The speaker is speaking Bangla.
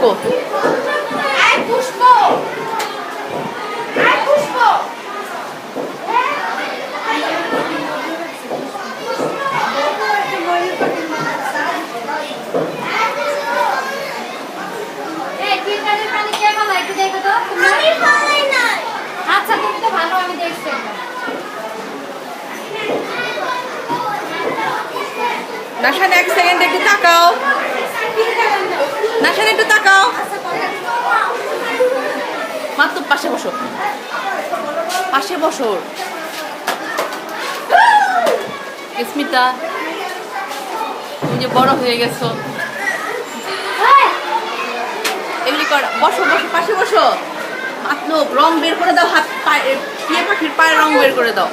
থাকো। আচ্ছা তুমি তো ভালো, আমি দেখছি। নাশান এক সেকেন্ড একটু তাকাও, নাশান একটু তাকাও। মাত্র পাশে বসো, পাশে বসো। স্মিতা তুমি যে বড় হয়ে গেছো, এগুলি কর। বসো বসো, পাশে বসো। মাত্র রং বের করে দাও, হাত পায়ে, টিয়া পাখির পায়ে রং বের করে দাও।